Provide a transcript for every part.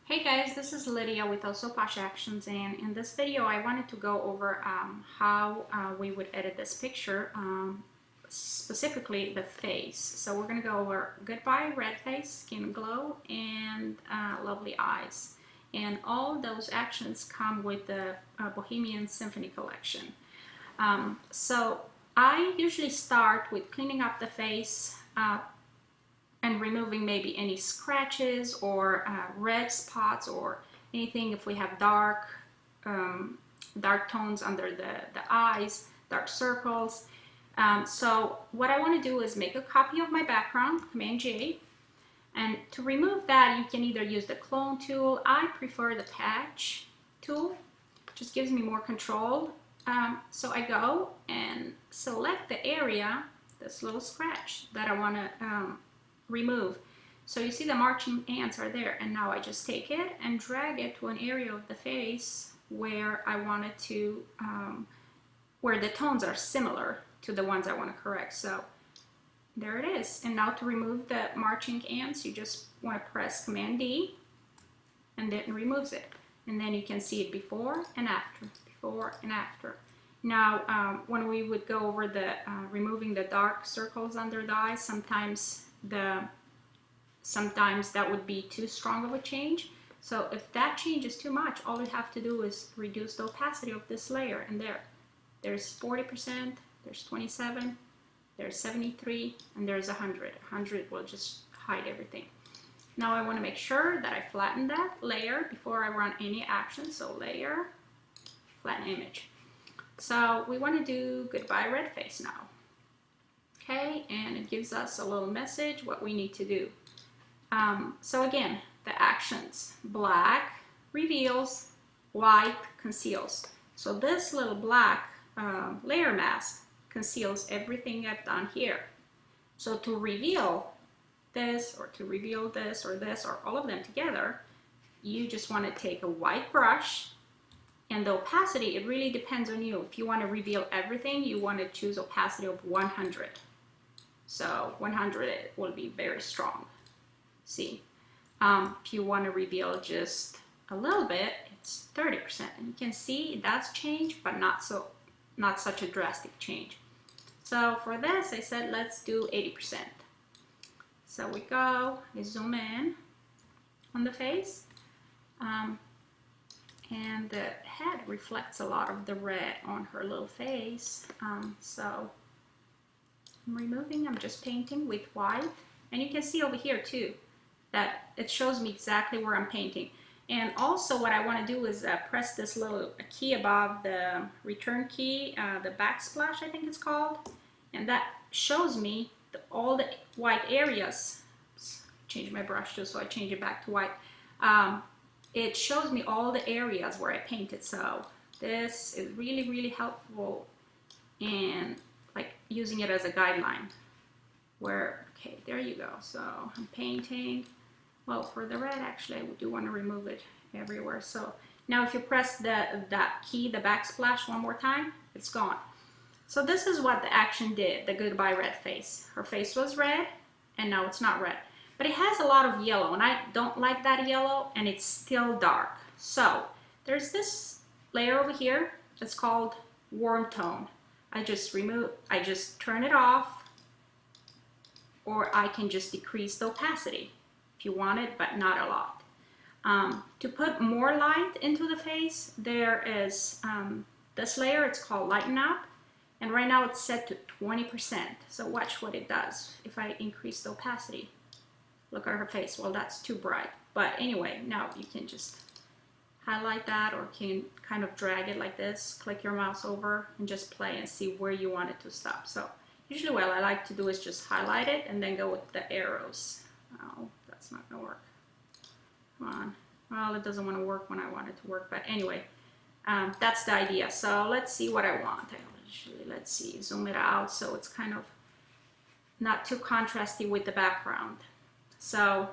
Hey guys, this is Lydia with Also Posh Actions, and in this video I wanted to go over how we would edit this picture, specifically the face. So we're going to go over Goodbye Red Face, Skin Glow, and Lovely Eyes. And all those actions come with the Bohemian Symphony Collection. So I usually start with cleaning up the face, and removing maybe any scratches or red spots or anything if we have dark tones under the eyes, dark circles. So what I want to do is make a copy of my background, Command J, and to remove that you can either use the clone tool. I prefer the patch tool, it just gives me more control. So I go and select the area, this little scratch that I want to remove. So you see the marching ants are there, and now I just take it and drag it to an area of the face where I want it to, where the tones are similar to the ones I want to correct. So there it is. And now to remove the marching ants, you just want to press Command D, and it removes it. And then you can see it before and after, before and after. Now, when we would go over the removing the dark circles under the eyes, sometimes that would be too strong of a change. So if that change is too much, all we have to do is reduce the opacity of this layer, and there's 40%, there's 27, there's 73, and there's 100. 100 will just hide everything. Now I want to make sure that I flatten that layer before I run any action. So layer, flatten image. So we want to do Goodbye Red Face now. Okay, and it gives us a little message what we need to do. So again, the actions: black reveals, white conceals. So this little black layer mask conceals everything I've done here. So to reveal this, or to reveal this, or all of them together, you just want to take a white brush, and the opacity, it really depends on you. If you want to reveal everything, you want to choose opacity of 100. So 100 will be very strong. See, if you want to reveal just a little bit, it's 30%. And you can see that's changed, but not such a drastic change. So for this, I said let's do 80%. So we go, I zoom in on the face, and the head reflects a lot of the red on her little face. So I'm just painting with white, and you can see over here too that it shows me exactly where I'm painting. And also what I want to do is press this little key above the return key, the backsplash I think it's called, and that shows me all the white areas. Change my brush too, so I change it back to white. It shows me all the areas where I painted. So this is really helpful in like using it as a guideline where, okay, there you go. So I'm painting. Well, for the red, actually, I do want to remove it everywhere. So now if you press that key, the backsplash, one more time, it's gone. So this is what the action did, the Goodbye Red Face. Her face was red, and now it's not red. But it has a lot of yellow, and I don't like that yellow, and it's still dark. So there's this layer over here that's called warm tone. I just turn it off, or I can just decrease the opacity if you want it, but not a lot. To put more light into the face, there is this layer, it's called Lighten Up, and right now it's set to 20%. So watch what it does if I increase the opacity. Look at her face. Well, that's too bright. But anyway, now you can just highlight that, or can kind of drag it like this, click your mouse over and just play and see where you want it to stop. So usually what I like to do is just highlight it and then go with the arrows. Oh, that's not gonna work. Come on. Well, it doesn't want to work when I want it to work, but anyway, that's the idea. So let's see what I want. Let's see, zoom it out so it's kind of not too contrasty with the background. So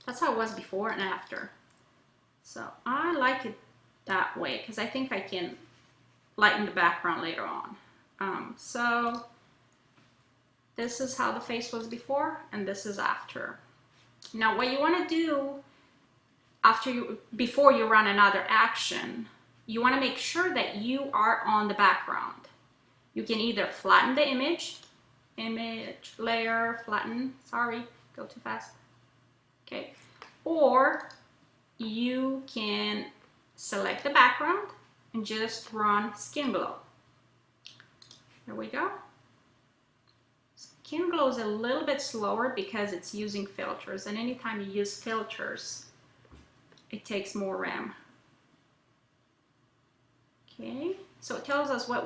that's how it was before and after. So I like it that way because I think I can lighten the background later on. So this is how the face was before, and this is after. Now what you want to do before you run another action, you want to make sure that you are on the background. You can either flatten the image layer, flatten, sorry, go too fast. Okay, or you can select the background and just run skin glow. There we go. Skin glow is a little bit slower because it's using filters, and anytime you use filters, it takes more RAM. Okay, so it tells us what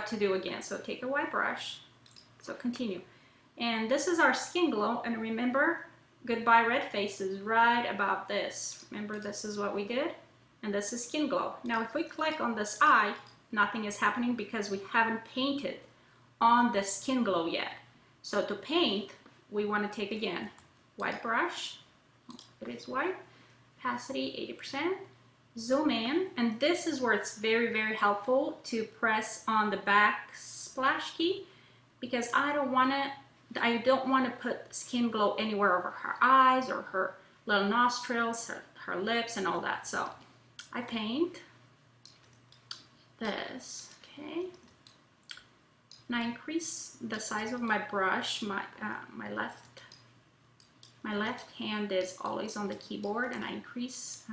to do again. So take a white brush, so continue. And this is our skin glow, and remember, goodbye red face is right above this. Remember, this is what we did, and this is skin glow. Now if we click on this eye, nothing is happening because we haven't painted on the skin glow yet. So to paint, we want to take again white brush, it is white, opacity 80%, zoom in, and this is where it's very, very helpful to press on the backsplash key, because I don't want to put skin glow anywhere over her eyes or her little nostrils, her lips and all that. So I paint this, okay, and I increase the size of my brush. My left hand is always on the keyboard, and I increase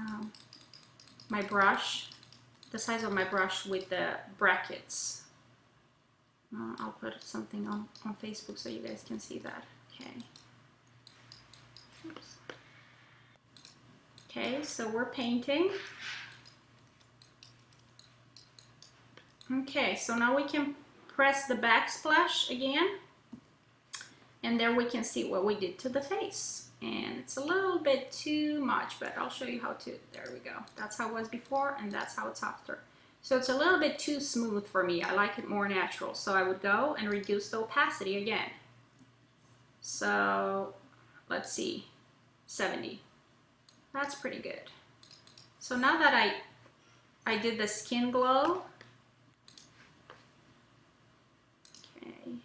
my brush, the size of my brush with the brackets. I'll put something on Facebook so you guys can see that. Okay. Oops. Okay, so we're painting. Okay, so now we can press the backsplash again, and there we can see what we did to the face. And it's a little bit too much, but I'll show you how to. There we go. That's how it was before, and that's how it's after. So it's a little bit too smooth for me. I like it more natural. So I would go and reduce the opacity again. So let's see, 70. That's pretty good. So now that I did the skin glow, okay.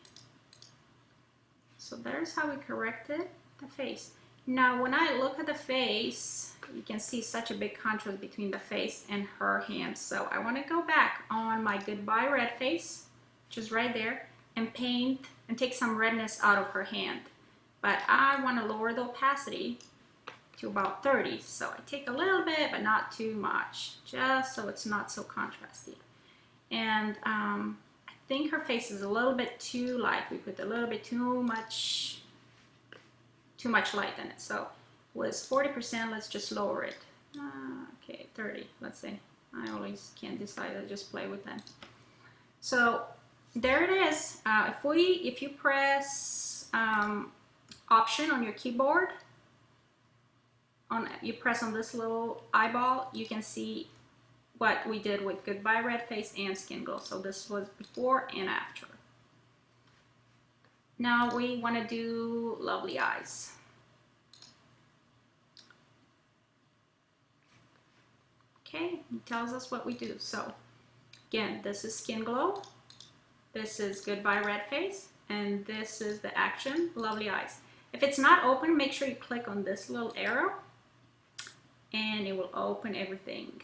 So there's how we corrected the face. Now when I look at the face, you can see such a big contrast between the face and her hands. So I want to go back on my goodbye red face, which is right there, and paint and take some redness out of her hand. But I want to lower the opacity to about 30. So I take a little bit, but not too much, just so it's not so contrasty. And I think her face is a little bit too light. We put a little bit too much light in it. So it was 40%, let's just lower it. Okay, 30, let's say. I always can't decide, I just play with them. So there it is. If you press Option on your keyboard, you press on this little eyeball, you can see what we did with goodbye red face and skin glow. So this was before and after. Now we want to do lovely eyes. Okay, it tells us what we do. So again, this is skin glow, this is goodbye red face, and this is the action, lovely eyes. If it's not open, make sure you click on this little arrow and it will open everything.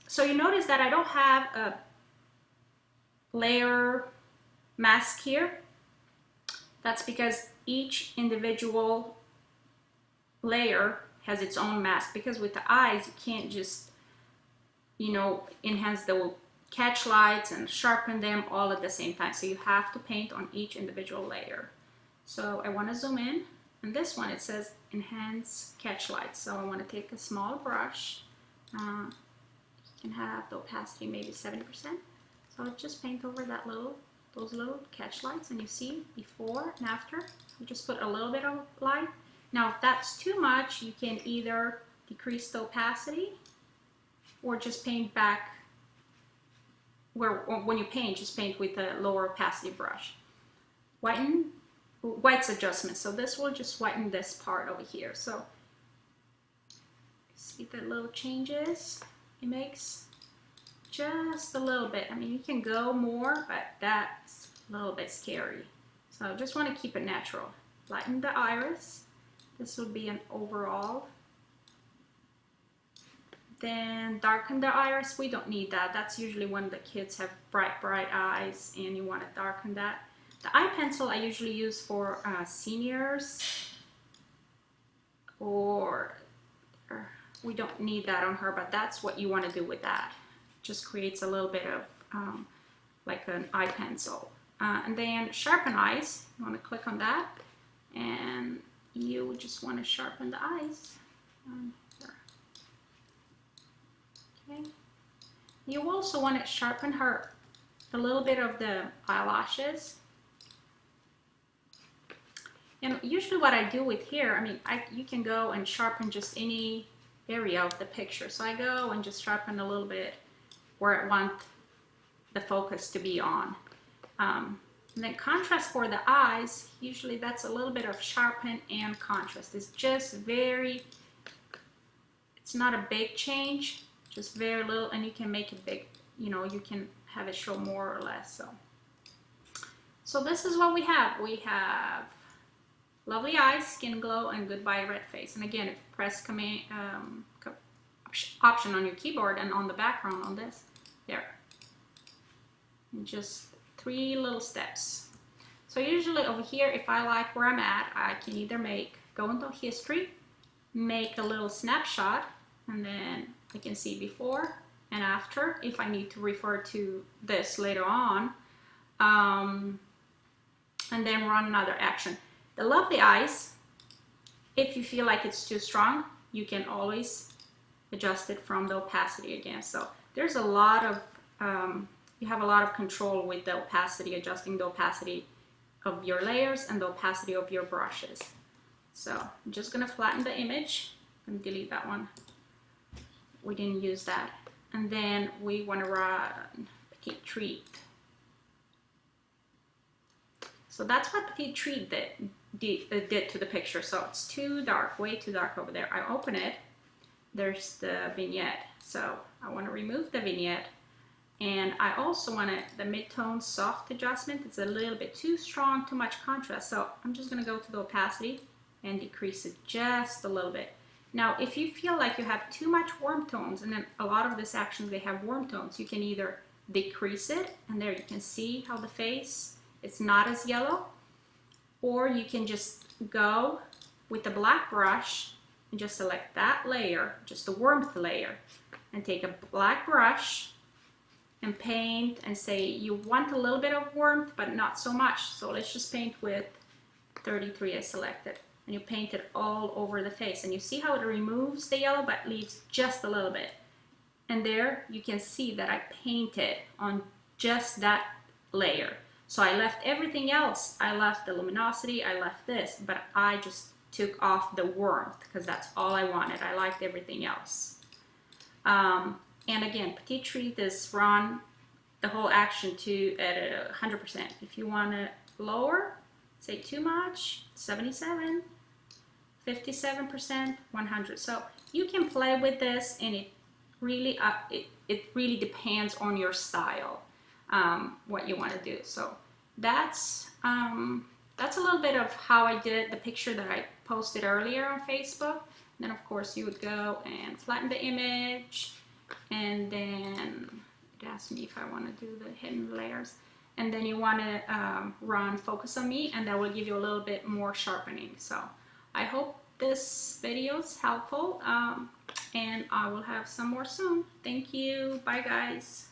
So you notice that I don't have a layer mask here. That's because each individual layer has its own mask, because with the eyes you can't just, you know, enhance the catch lights and sharpen them all at the same time. So you have to paint on each individual layer. So I want to zoom in, and this one it says enhance catch lights. So I want to take a small brush. You can have the opacity maybe 70%. So I'll just paint over those little catch lights, and you see before and after. You just put a little bit of light. Now if that's too much, you can either decrease the opacity or just paint back when you paint, just paint with a lower opacity brush. White's adjustment. So this will just whiten this part over here. So see the little changes it makes? Just a little bit. I mean, you can go more, but that's a little bit scary. So I just want to keep it natural. Lighten the iris. This will be an overall Then darken the iris. We don't need that. That's usually when the kids have bright eyes and you want to darken that. The eye pencil I usually use for seniors, or we don't need that on her, but that's what you want to do with that. Just creates a little bit of like an eye pencil. And then sharpen eyes. You want to click on that, and you just want to sharpen the eyes. Okay. You also want to sharpen her a little bit of the eyelashes. And usually what I do with here, I mean, you can go and sharpen just any area of the picture. So I go and just sharpen a little bit where I want the focus to be on. And then contrast for the eyes, usually that's a little bit of sharpen and contrast. It's just very, it's not a big change, just very little, and you can make it big, you know, you can have it show more or less. So this is what we have. We have lovely eyes, skin glow, and goodbye red face. And again, if you press command option on your keyboard and on the background on this, there. And just 3 little steps. So usually over here, if I like where I'm at, I can either go into history, make a little snapshot, and then I can see before and after if I need to refer to this later on, and then run another action. The lovely eyes, if you feel like it's too strong, you can always adjust it from the opacity again. So there's a lot of, you have a lot of control with the opacity, adjusting the opacity of your layers and the opacity of your brushes. So I'm just gonna flatten the image. I'm gonna delete that one. We didn't use that. And then we wanna run Petite Treat. So that's what Petite Treat did to the picture. So it's too dark, way too dark over there. I open it, there's the vignette. So I want to remove the vignette, and I also want the mid-tone soft adjustment. It's a little bit too strong, too much contrast. So I'm just going to go to the opacity and decrease it just a little bit. Now, if you feel like you have too much warm tones, and then a lot of these actions, they have warm tones, you can either decrease it, and there you can see how the face, it's not as yellow, or you can just go with the black brush and just select that layer, just the warmth layer, and take a black brush and paint and say you want a little bit of warmth but not so much. So let's just paint with 33 I selected, and you paint it all over the face, and you see how it removes the yellow but leaves just a little bit. And there you can see that I painted on just that layer. So I left everything else. I left the luminosity, I left this, but I just took off the warmth because that's all I wanted. I liked everything else. And again, Petite Treat is run the whole action at 100%. If you want to lower, say too much, 77, 57%, 100. So you can play with this, and it really depends on your style, what you want to do. So that's a little bit of how I did the picture that I posted earlier on Facebook. And then of course you would go and flatten the image, and then it asked me if I want to do the hidden layers, and then you want to run Focus on Me, and that will give you a little bit more sharpening. So I hope this video is helpful, and I will have some more soon. Thank you. Bye guys.